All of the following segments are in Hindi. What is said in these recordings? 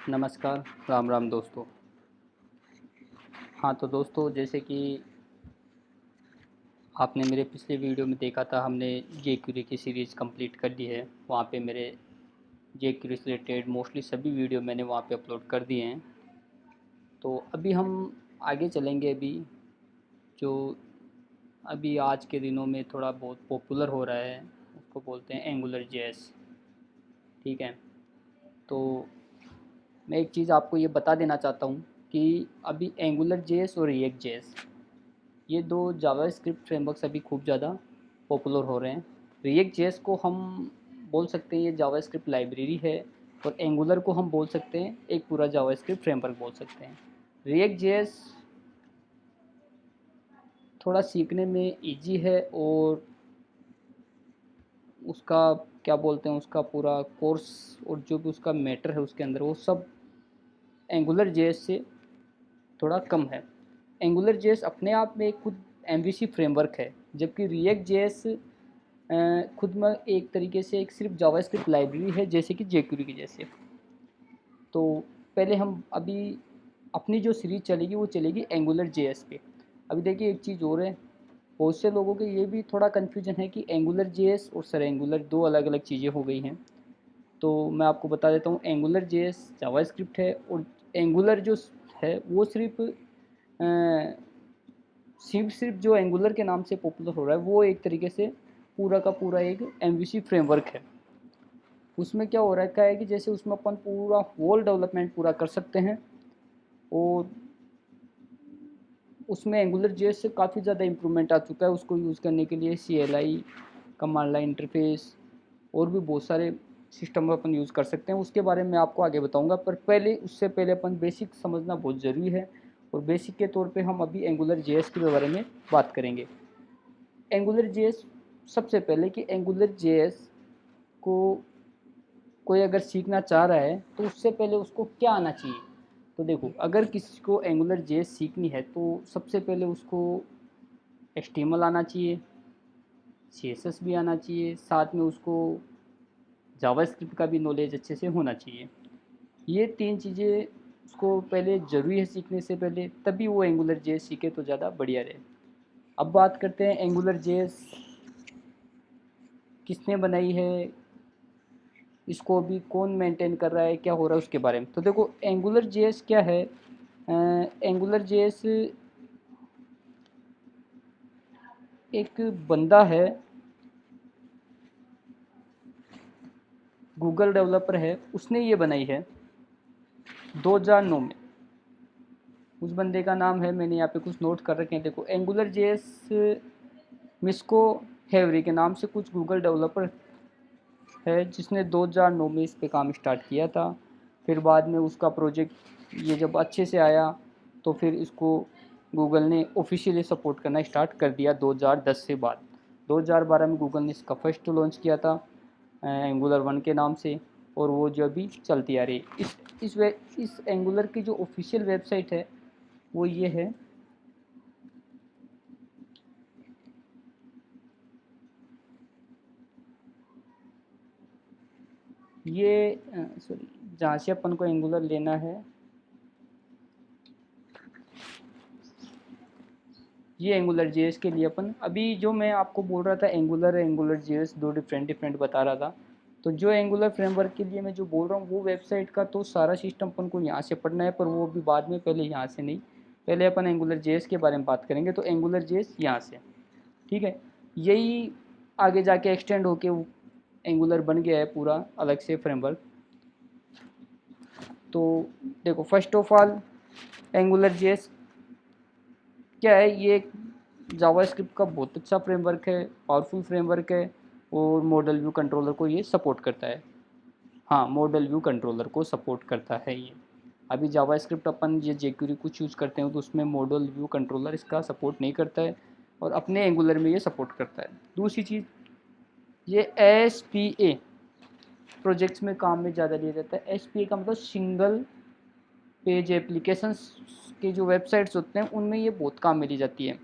नमस्कार, राम राम दोस्तों। हाँ, तो दोस्तों जैसे कि आपने मेरे पिछले वीडियो में देखा था, हमने जेक्यूरी की सीरीज़ कंप्लीट कर ली है। वहाँ पे मेरे जेक्यूरी से रिलेटेड मोस्टली सभी वीडियो मैंने वहाँ पे अपलोड कर दिए हैं। तो अभी हम आगे चलेंगे। जो अभी आज के दिनों में थोड़ा बहुत पॉपुलर हो रहा है, उसको बोलते हैं एंगुलर जेएस। ठीक है, तो मैं एक चीज़ आपको ये बता देना चाहता हूँ कि अभी एंगुलर जेएस और रिएक्ट जेएस, ये दो जावास्क्रिप्ट फ्रेमवर्क्स अभी खूब ज़्यादा पॉपुलर हो रहे हैं। रिएक्ट जेएस को हम बोल सकते हैं ये जावास्क्रिप्ट लाइब्रेरी है, और एंगुलर को हम बोल सकते हैं एक पूरा जावास्क्रिप्ट फ्रेमवर्क बोल सकते हैं। रिएक्ट जेएस थोड़ा सीखने में इजी है, और उसका क्या बोलते हैं, उसका पूरा कोर्स और जो भी उसका मैटर है उसके अंदर, वो सब एंगुलर जेएस से थोड़ा कम है। एंगुलर जेएस अपने आप में एक खुद एमवीसी फ्रेमवर्क है, जबकि रिएक्ट जेएस खुद में एक तरीके से एक सिर्फ जावास्क्रिप्ट लाइब्रेरी है, जैसे कि जेक्यूरी की जैसे। तो पहले हम अभी अपनी जो सीरीज चलेगी वो चलेगी एंगुलर जेएस पे। अभी देखिए एक चीज़ और है, बहुत से लोगों के ये भी थोड़ा कन्फ्यूजन है कि एंगुलर जेएस और सर एंगुलर दो अलग अलग चीज़ें हो गई हैं। तो मैं आपको बता देता हूँ, एंगुलर जेएस जावास्क्रिप्ट है, और एंगुलर जो है वो सिर्फ जो एंगुलर के नाम से पॉपुलर हो रहा है, वो एक तरीके से पूरा का पूरा एक एमवीसी फ्रेमवर्क है। उसमें क्या हो रखा है कि जैसे उसमें अपन पूरा होल डेवलपमेंट पूरा कर सकते हैं, और उसमें एंगुलर जेएस से काफ़ी ज़्यादा इम्प्रूवमेंट आ चुका है। उसको यूज़ करने के लिए CLI, कमांड लाइन इंटरफेस, और भी बहुत सारे सिस्टम अपन यूज़ कर सकते हैं। उसके बारे में आपको आगे बताऊंगा, पर पहले उससे पहले अपन बेसिक समझना बहुत ज़रूरी है, और बेसिक के तौर पे हम अभी एंगुलर जेएस के बारे में बात करेंगे। एंगुलर जेएस, सबसे पहले कि एंगुलर जेएस को कोई अगर सीखना चाह रहा है तो उससे पहले उसको क्या आना चाहिए। तो देखो, अगर किसी को एंगुलर जेएस सीखनी है तो सबसे पहले उसको HTML आना चाहिए, CSS भी आना चाहिए, साथ में उसको जावास्क्रिप्ट का भी नॉलेज अच्छे से होना चाहिए। ये तीन चीज़ें उसको पहले ज़रूरी है सीखने से पहले, तभी वो एंगुलर जेएस सीखे तो ज़्यादा बढ़िया रहे। अब बात करते हैं एंगुलर जेएस किसने बनाई है, इसको अभी कौन मेंटेन कर रहा है, क्या हो रहा है उसके बारे में। तो देखो, एंगुलर जेएस क्या है। एंगुलर जेएस एक बंदा है, गूगल डेवलपर है, उसने ये बनाई है 2009 में। उस बंदे का नाम है, मैंने यहाँ पे कुछ नोट कर रखे हैं। देखो, एंगुलर जेएस मिस्को हेवरी के नाम से कुछ गूगल डेवलपर है, जिसने 2009 में इस पे काम स्टार्ट किया था। फिर बाद में उसका प्रोजेक्ट ये जब अच्छे से आया, तो फिर इसको गूगल ने ऑफिशियली सपोर्ट करना स्टार्ट कर दिया 2010 से बाद। 2012 में गूगल ने इसका फर्स्ट लॉन्च किया था एंगुलर 1 के नाम से, और वो जो अभी चलती आ रही है। इस एंगुलर की जो ऑफिशियल वेबसाइट है वो ये है, ये सॉरी, जहाँ से अपन को एंगुलर लेना है, ये एंगुलर जेएस के लिए अपन अभी जो मैं आपको बोल रहा था, एंगुलर जेएस दो डिफरेंट डिफरेंट बता रहा था। तो जो एंगुलर फ्रेमवर्क के लिए मैं जो बोल रहा हूँ, वो वेबसाइट का तो सारा सिस्टम अपन को यहाँ से पढ़ना है, पर वो भी बाद में, पहले यहाँ से नहीं। पहले अपन एंगुलर जेएस के बारे में बात करेंगे। तो एंगुलर जेएस यहाँ से, ठीक है, यही आगे जाके एक्सटेंड होके एंगुलर बन गया है पूरा अलग से फ्रेमवर्क। तो देखो, first of all angular JS क्या है, ये जावास्क्रिप्ट का बहुत अच्छा फ्रेमवर्क है, पावरफुल फ्रेमवर्क है, और मॉडल व्यू कंट्रोलर को ये सपोर्ट करता है। हाँ, मॉडल व्यू कंट्रोलर को सपोर्ट करता है ये। अभी जावास्क्रिप्ट अपन ये जेक्यूरी कुछ यूज़ करते हैं तो उसमें मॉडल व्यू कंट्रोलर इसका सपोर्ट नहीं करता है, और अपने एंगुलर में ये सपोर्ट करता है। दूसरी चीज़, ये SPA प्रोजेक्ट्स में काम में ज़्यादा लिया जाता है। SPA का मतलब सिंगल पेज एप्लीकेशंस के जो वेबसाइट्स होते हैं उनमें ये बहुत काम में ली जाती है।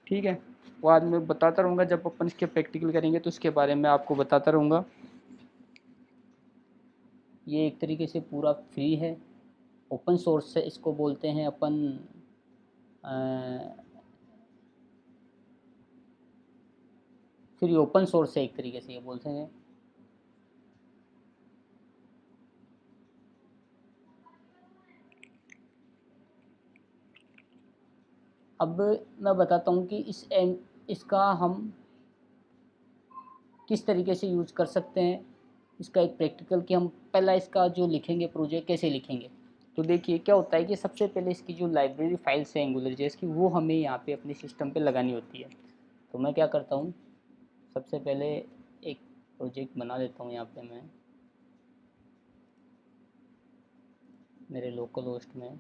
ठीक है, बाद में बताता रहूँगा, जब अपन इसके प्रैक्टिकल करेंगे तो इसके बारे में आपको बताता रहूँगा। ये एक तरीके से पूरा फ्री है, ओपन सोर्स है, इसको बोलते हैं अपन फ्री ओपन सोर्स है एक तरीके से ये बोलते हैं। अब मैं बताता हूँ कि इसका हम किस तरीके से यूज़ कर सकते हैं, इसका एक प्रैक्टिकल कि हम पहला इसका जो लिखेंगे प्रोजेक्ट कैसे लिखेंगे। तो देखिए क्या होता है कि सबसे पहले इसकी जो लाइब्रेरी फाइल्स है एंगुलर जेएस की, वो हमें यहाँ पे अपने सिस्टम पे लगानी होती है। तो मैं क्या करता हूँ, सबसे पहले एक प्रोजेक्ट बना लेता हूँ यहाँ पे मैं मेरे लोकल होस्ट में।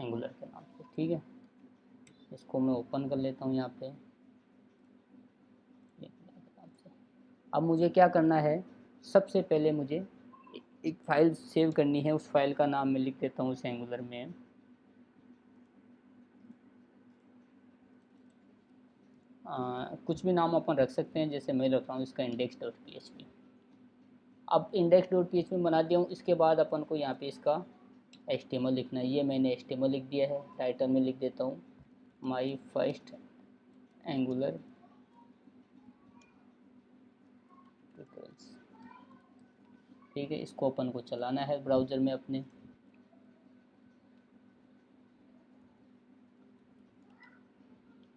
एंगुलर के नाम से, ठीक है। इसको मैं ओपन कर लेता हूँ यहाँ पे। अब मुझे क्या करना है, सबसे पहले मुझे एक फ़ाइल सेव करनी है। उस फाइल का नाम मैं लिख देता हूँ उस एंगुलर में। कुछ भी नाम अपन रख सकते हैं, जैसे मैं रख रहा हूँ इसका index.php। अब index.php बना दिया हूँ। इसके बाद अपन को यहाँ पे इसका HTML लिखना है। ये मैंने HTML लिख दिया है। टाइटल में लिख देता हूँ माई फर्स्ट एंगुलर ट्यूटोरियल्स, ठीक है। इसको अपन को चलाना है ब्राउज़र में अपने।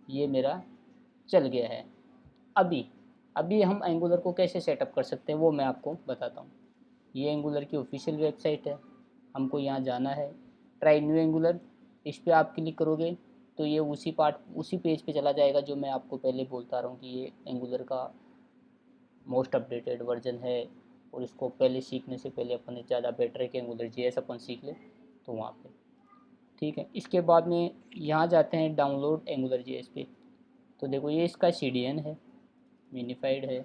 ये मेरा चल गया है। अभी अभी हम एंगुलर को कैसे सेटअप कर सकते हैं वो मैं आपको बताता हूँ। ये एंगुलर की ऑफिशियल वेबसाइट है। हमको यहाँ जाना है, ट्राई न्यू एंगुलर। इस पर आप क्लिक करोगे तो ये उसी पेज पे चला जाएगा जो मैं आपको पहले बोलता रहा हूँ कि ये एंगुलर का मोस्ट अपडेटेड वर्जन है। और इसको पहले सीखने से पहले अपन ज़्यादा बेटर है कि एंगुलर जेएस अपन सीख ले, तो वहाँ पे ठीक है। इसके बाद में यहाँ जाते हैं डाउनलोड एंगुलर जेएस पे। तो देखो ये इसका CDN है, मिनीफाइड है,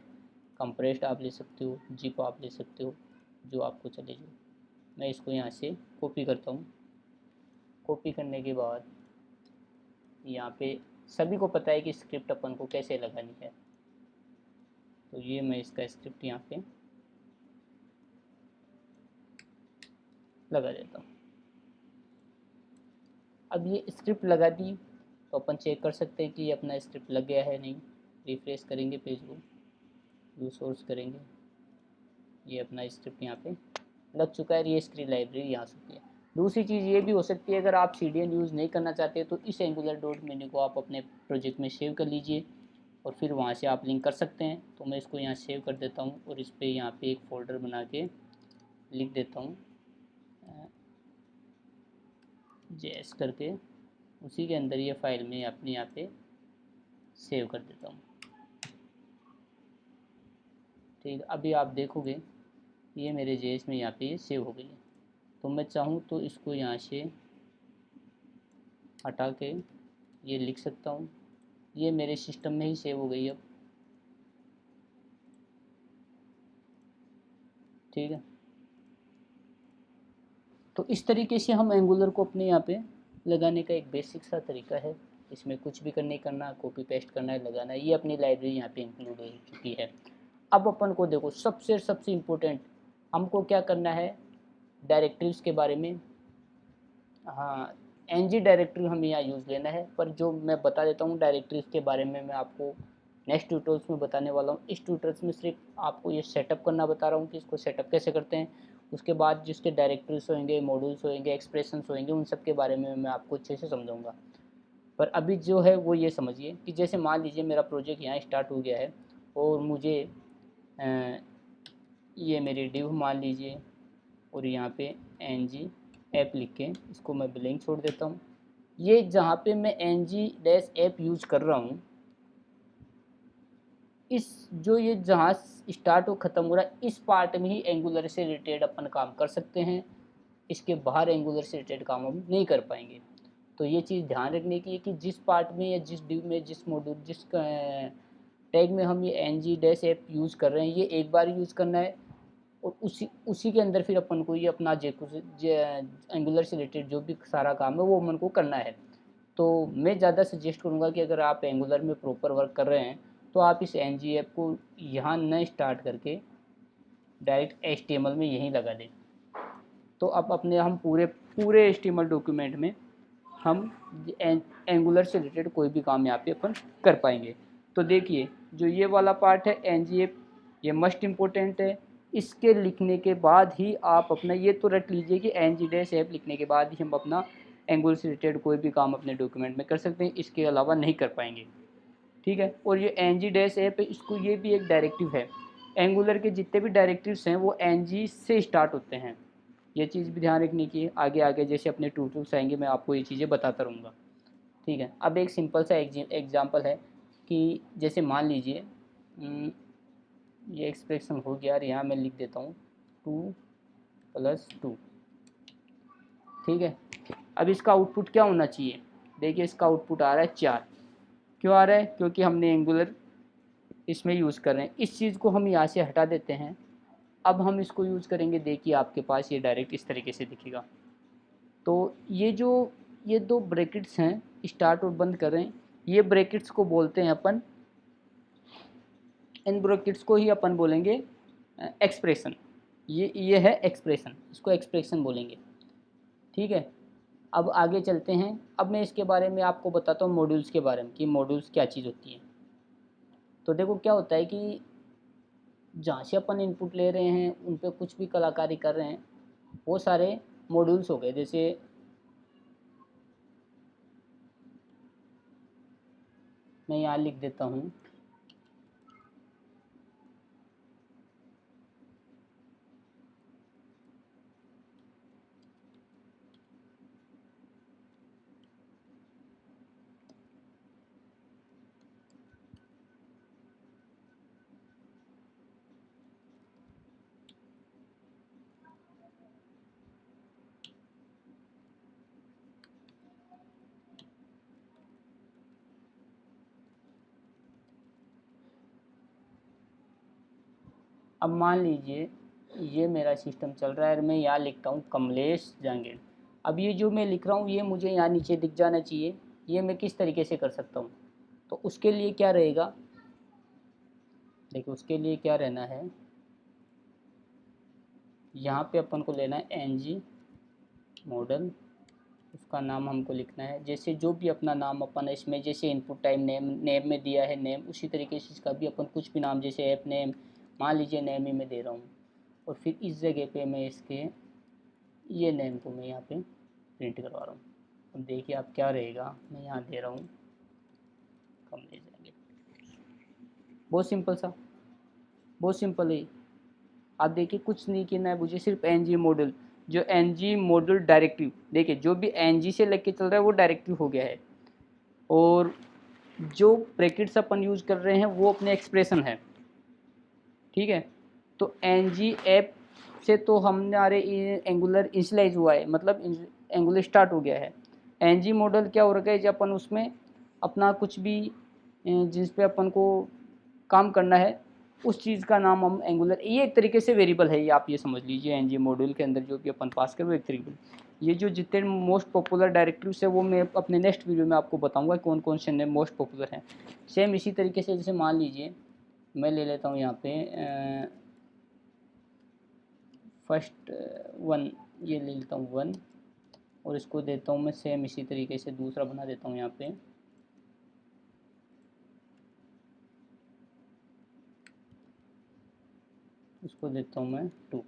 कंप्रेस्ड आप ले सकते हो, जिप आप ले सकते हो, जो आपको चले जो। मैं इसको यहाँ से कॉपी करता हूँ। कॉपी करने के बाद यहाँ पे सभी को पता है कि स्क्रिप्ट अपन को कैसे लगानी है। तो ये मैं इसका स्क्रिप्ट यहाँ पे लगा देता हूँ। अब ये स्क्रिप्ट लगा दी तो अपन चेक कर सकते हैं कि ये अपना स्क्रिप्ट लग गया है नहीं। रिफ्रेश करेंगे पेज को, व्यू सोर्स करेंगे, ये अपना स्क्रिप्ट यहाँ पे लग चुका है। ये इसकी लाइब्रेरी यहाँ सकती है। दूसरी चीज़ ये भी हो सकती है, अगर आप CDN यूज़ नहीं करना चाहते तो इस एंगुलर डॉट मेन्यू को आप अपने प्रोजेक्ट में सेव कर लीजिए और फिर वहाँ से आप लिंक कर सकते हैं। तो मैं इसको यहाँ सेव कर देता हूँ और इस पर यहाँ पे एक फ़ोल्डर बना के लिख देता हूँ JS करके। उसी के अंदर ये फाइल में अपने यहाँ पे सेव कर देता हूँ, ठीक है। अभी आप देखोगे ये मेरे JS में यहाँ पे ये सेव हो गई है। तो मैं चाहूँ तो इसको यहाँ से हटा के ये लिख सकता हूँ। ये मेरे सिस्टम में ही सेव हो गई अब, ठीक है। तो इस तरीके से हम एंगुलर को अपने यहाँ पे लगाने का एक बेसिक सा तरीका है। इसमें कुछ भी करने करना, कॉपी पेस्ट करना है, लगाना है। ये अपनी लाइब्रेरी यहाँ पे इंक्लूड हो चुकी है। अब अपन को देखो सबसे इम्पोर्टेंट हमको क्या करना है, डायरेक्टरीज के बारे में। हाँ, NG डायरेक्टरी हमें यहाँ यूज़ लेना है, पर जो मैं बता देता हूँ डायरेक्टरीज के बारे में मैं आपको नेक्स्ट ट्यूटोरियल्स में बताने वाला हूँ। इस ट्यूटोरियल्स में सिर्फ आपको ये सेटअप करना बता रहा हूँ कि इसको सेटअप कैसे करते हैं। उसके बाद जिसके डायरेक्टरीज होंगे, मॉड्यूल्स होंगे, एक्सप्रेशंस होंगे, उन सब के बारे में मैं आपको अच्छे से समझाऊंगा। पर अभी जो है वो ये समझिए कि जैसे मान लीजिए मेरा प्रोजेक्ट यहाँ स्टार्ट हो गया है और मुझे ये मेरी डिव मान लीजिए और यहाँ पे NG ऐप लिख के इसको मैं ब्लैंक छोड़ देता हूँ। ये जहाँ पे मैं NG-ऐप यूज कर रहा हूँ, इस जो ये जहाँ स्टार्ट और ख़त्म हो रहा है इस पार्ट में ही एंगुलर से रिलेटेड अपन काम कर सकते हैं। इसके बाहर एंगुलर से रिलेटेड काम हम नहीं कर पाएंगे। तो ये चीज़ ध्यान रखने की है कि जिस पार्ट में या जिस डिव में, जिस मॉड्यूल, जिस टैग में हम ये NG-ऐप यूज़ कर रहे हैं, ये एक बार यूज़ करना है और उसी उसी के अंदर फिर अपन को ये अपना एंगुलर से रिलेटेड जो भी सारा काम है वो अपन को करना है। तो मैं ज़्यादा सजेस्ट करूँगा कि अगर आप एंगुलर में प्रॉपर वर्क कर रहे हैं तो आप इस एनजी ऐप को यहाँ न स्टार्ट करके डायरेक्ट HTML में यहीं लगा दें। तो अब अपने हम पूरे HTML डॉक्यूमेंट में हम एंगुलर से रिलेटेड कोई भी काम यहाँ पे अपन कर पाएंगे। तो देखिए जो ये वाला पार्ट है एनजी ऐप, ये मस्ट इम्पोर्टेंट है। इसके लिखने के बाद ही आप अपना ये तो रट लीजिए कि एनजी डैश ऐप लिखने के बाद ही हम अपना एंगुलर से रिलेटेड कोई भी काम अपने डॉक्यूमेंट में कर सकते हैं, इसके अलावा नहीं कर पाएंगे। ठीक है। और ये एनजी डैश ऐप है, इसको ये भी एक डायरेक्टिव है। एंगुलर के जितने भी डायरेक्टिव्स हैं वो एनजी से स्टार्ट होते हैं। ये चीज़ भी ध्यान रखने की है। आगे आगे जैसे अपने ट्यूटोरियल्स आएंगे मैं आपको ये चीज़ें बताता रहूँगा। ठीक है। अब एक सिंपल सा एग्जांपल है कि जैसे मान लीजिए ये एक्सप्रेशन हो गया और यहाँ मैं लिख देता हूँ 2+2। ठीक है। अब इसका आउटपुट क्या होना चाहिए? देखिए इसका आउटपुट आ रहा है 4। क्यों आ रहा है? क्योंकि हमने एंगुलर इसमें यूज़ कर रहे हैं। इस चीज़ को हम यहाँ से हटा देते हैं। अब हम इसको यूज़ करेंगे। देखिए आपके पास ये डायरेक्ट इस तरीके से दिखेगा। तो ये दो ब्रैकेट्स हैं, स्टार्ट और बंद कर रहे हैं, ये ब्रैकेट्स को बोलते हैं अपन, इन ब्रैकेट्स को ही अपन बोलेंगे एक्सप्रेशन। ये है एक्सप्रेशन, इसको एक्सप्रेशन बोलेंगे। ठीक है। अब आगे चलते हैं। अब मैं इसके बारे में आपको बताता हूँ मॉड्यूल्स के बारे में कि मॉड्यूल्स क्या चीज़ होती है। तो देखो क्या होता है कि जहाँ से अपन इनपुट ले रहे हैं उन पे कुछ भी कलाकारी कर रहे हैं, वो सारे मॉड्यूल्स हो गए। जैसे मैं यहाँ लिख देता हूँ अब मान लीजिए ये मेरा सिस्टम चल रहा है और मैं यहाँ लिखता हूँ कमलेश जांगीर। अब ये जो मैं लिख रहा हूँ ये मुझे यहाँ नीचे दिख जाना चाहिए। ये मैं किस तरीके से कर सकता हूँ? तो उसके लिए क्या रहेगा, देखिए उसके लिए क्या रहना है, यहाँ पे अपन को लेना है एनजी मॉडल, उसका नाम हमको लिखना है। जैसे जो भी अपना नाम अपन इसमें जैसे इनपुट टाइप नेम में दिया है नेम, उसी तरीके से इसका भी अपन कुछ भी नाम जैसे ऐप नेम मान लीजिए नेम ही मैं दे रहा हूँ। और फिर इस जगह पे मैं इसके ये नेम को मैं यहाँ पे प्रिंट करवा रहा हूँ। अब देखिए आप क्या रहेगा, मैं यहाँ दे रहा हूँ कम ले जाएंगे। बहुत सिंपल सा, बहुत सिंपल है। आप देखिए कुछ नहीं करना है मुझे, सिर्फ एनजी मॉडल, जो एनजी मॉडल डायरेक्टिव, देखिए जो भी एनजी से लेके चल रहा है वो डायरेक्टिव हो गया है। और जो ब्रैकेट्स अपन यूज़ कर रहे हैं वो अपने एक्सप्रेशन है। ठीक है। तो एनजी ऐप से तो हमारे एंगुलर इनिशियलाइज हुआ है, मतलब एंगुलर स्टार्ट हो गया है। एनजी मॉडल क्या हो रखा है, जब अपन उसमें अपना कुछ भी जिस पे अपन को काम करना है उस चीज़ का नाम हम एंगुलर, ये एक तरीके से वेरिएबल है, ये आप ये समझ लीजिए। एनजी मॉड्यूल के अंदर जो भी अपन पास करें वो एक तरीके, ये जो जितने मोस्ट पॉपुलर डायरेक्टिव्स है वो मैं अपने नेक्स्ट वीडियो में आपको बताऊंगा कौन कौन से मोस्ट पॉपुलर हैं। सेम इसी तरीके से जैसे मान लीजिए मैं ले लेता हूँ यहाँ पे फर्स्ट 1, ये ले लेता हूँ 1 और इसको देता हूँ मैं सेम इसी तरीके से दूसरा बना देता हूँ यहाँ पे। इसको देता हूँ मैं 2।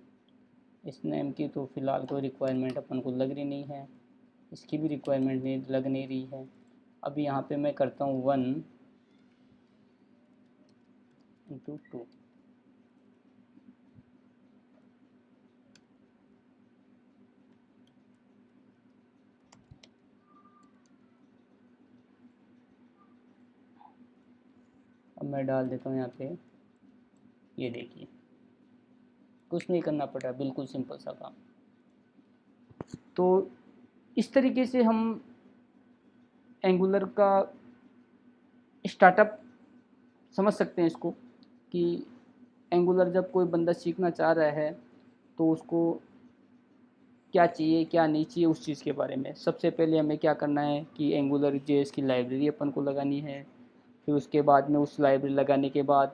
इस नेम की तो फ़िलहाल कोई रिक्वायरमेंट अपन को लग रही नहीं है, इसकी भी रिक्वायरमेंट नहीं लग नहीं रही है। अब यहाँ पे मैं करता हूँ 1/2। अब मैं डाल देता हूँ यहाँ पे, ये देखिए कुछ नहीं करना पड़ रहा, बिल्कुल सिंपल सा काम। तो इस तरीके से हम एंगुलर का स्टार्टअप समझ सकते हैं इसको, कि एंगुलर जब कोई बंदा सीखना चाह रहा है तो उसको क्या चाहिए क्या नहीं चाहिए उस चीज़ के बारे में। सबसे पहले हमें क्या करना है कि एंगुलर जेएस की लाइब्रेरी अपन को लगानी है। फिर उसके बाद में उस लाइब्रेरी लगाने के बाद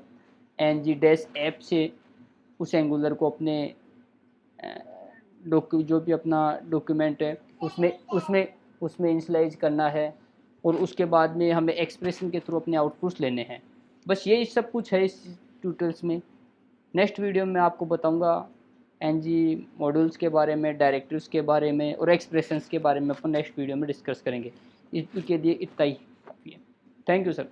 ng ऐप से उस एंगुलर को अपने जो भी अपना डॉक्यूमेंट है उसमें इनिशियलाइज करना है, और उसके बाद में हमें एक्सप्रेशन के थ्रू अपने आउटपुट्स लेने हैं। बस यही सब कुछ है इस ट्यूटोरियल्स में। नेक्स्ट वीडियो में आपको बताऊंगा एनजी मॉड्यूल्स के बारे में, डायरेक्टिव्स के बारे में और एक्सप्रेशंस के बारे में अपन नेक्स्ट वीडियो में डिस्कस करेंगे। इसके लिए इतना ही काफ़ी है। Thank you sir.